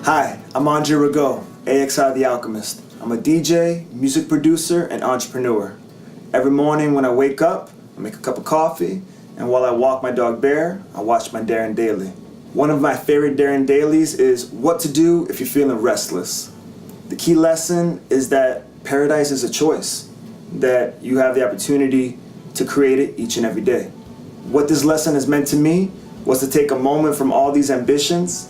Hi, I'm Andre Rigaud, AXI The Alchemist. I'm a DJ, music producer, and entrepreneur. Every morning when I wake up, I make a cup of coffee, and while I walk my dog Bear, I watch my Darren Daily. One of my favorite Darren Dailies is what to do if you're feeling restless. The key lesson is that paradise is a choice, that you have the opportunity to create it each and every day. What this lesson has meant to me was to take a moment from all these ambitions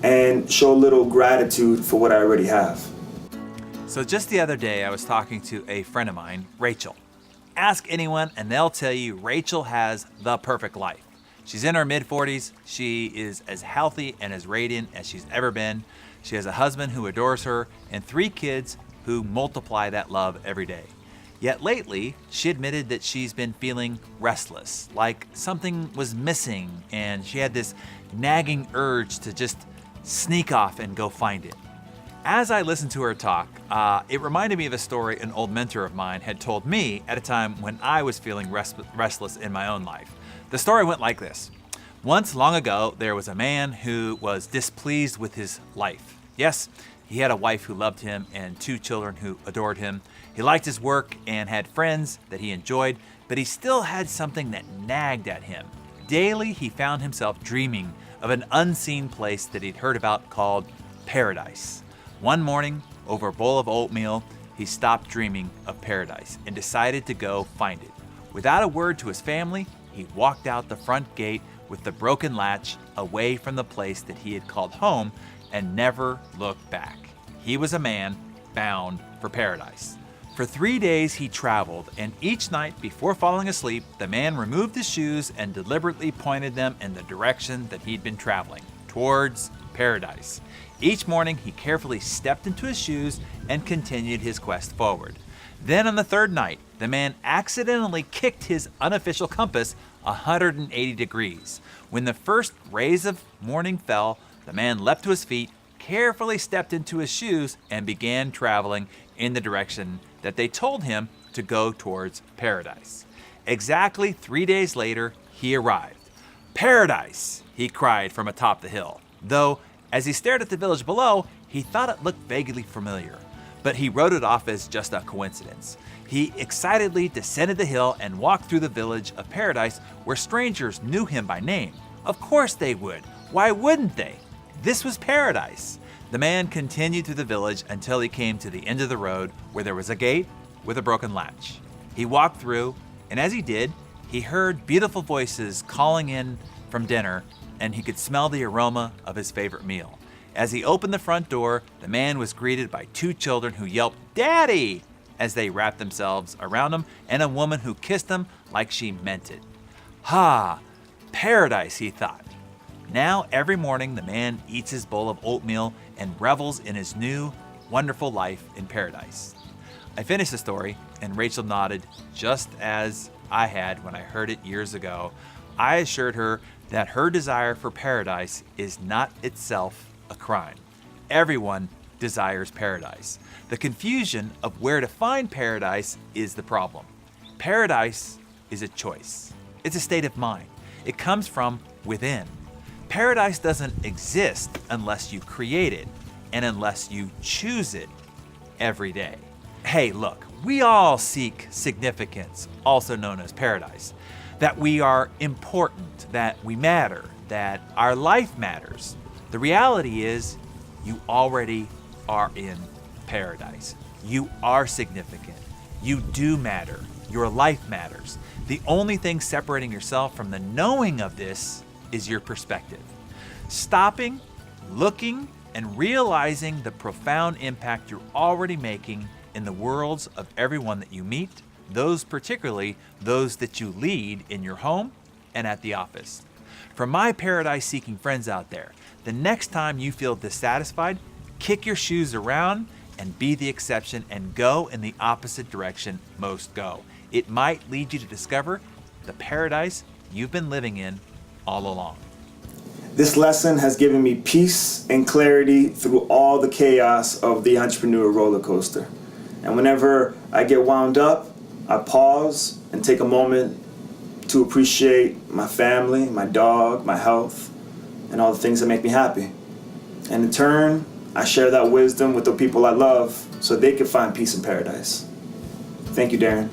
and show a little gratitude for what I already have. So just the other day, I was talking to a friend of mine, Rachel. Ask anyone and they'll tell you Rachel has the perfect life. She's in her mid-40s. She is as healthy and as radiant as she's ever been. She has a husband who adores her and 3 kids who multiply that love every day. Yet lately, she admitted that she's been feeling restless, like something was missing, and she had this nagging urge to just sneak off and go find it. As I listened to her talk, it reminded me of a story an old mentor of mine had told me at a time when I was feeling restless in my own life. The story went like this. Once long ago, there was a man who was displeased with his life. Yes, he had a wife who loved him and 2 children who adored him. He liked his work and had friends that he enjoyed, but he still had something that nagged at him. Daily, he found himself dreaming of an unseen place that he'd heard about called paradise. One morning, over a bowl of oatmeal, he stopped dreaming of paradise and decided to go find it. Without a word to his family, he walked out the front gate with the broken latch away from the place that he had called home and never looked back. He was a man bound for paradise. For 3 days he traveled, and each night before falling asleep, the man removed his shoes and deliberately pointed them in the direction that he'd been traveling, towards paradise. Each morning he carefully stepped into his shoes and continued his quest forward. Then on the 3rd night, the man accidentally kicked his unofficial compass 180 degrees. When the first rays of morning fell, the man leapt to his feet, carefully stepped into his shoes, and began traveling in the direction that they told him to go towards paradise. Exactly 3 days later, he arrived. "Paradise!" he cried from atop the hill, though as he stared at the village below, he thought it looked vaguely familiar, but he wrote it off as just a coincidence. He excitedly descended the hill and walked through the village of paradise where strangers knew him by name. Of course they would. Why wouldn't they? This was paradise. The man continued through the village until he came to the end of the road where there was a gate with a broken latch. He walked through, and as he did, he heard beautiful voices calling in from dinner, and he could smell the aroma of his favorite meal. As he opened the front door, the man was greeted by 2 children who yelped, "Daddy!" as they wrapped themselves around him, and a woman who kissed him like she meant it. Ha! Paradise, he thought. Now, every morning, the man eats his bowl of oatmeal and revels in his new, wonderful life in paradise. I finished the story, and Rachel nodded, just as I had when I heard it years ago. I assured her that her desire for paradise is not itself a crime. Everyone desires paradise. The confusion of where to find paradise is the problem. Paradise is a choice. It's a state of mind. It comes from within. Paradise doesn't exist unless you create it and unless you choose it every day. Hey, look, we all seek significance, also known as paradise. That we are important, that we matter, that our life matters. The reality is, you already are in paradise. You are significant. You do matter. Your life matters. The only thing separating yourself from the knowing of this is your perspective. Stopping, looking, and realizing the profound impact you're already making in the worlds of everyone that you meet, particularly those that you lead in your home and at the office. For my paradise-seeking friends out there, the next time you feel dissatisfied, kick your shoes around and be the exception and go in the opposite direction most go. It might lead you to discover the paradise you've been living in all along. This lesson has given me peace and clarity through all the chaos of the entrepreneur roller coaster. And whenever I get wound up, I pause and take a moment to appreciate my family, my dog, my health, and all the things that make me happy. And in turn, I share that wisdom with the people I love so they can find peace in paradise. Thank you, Darren.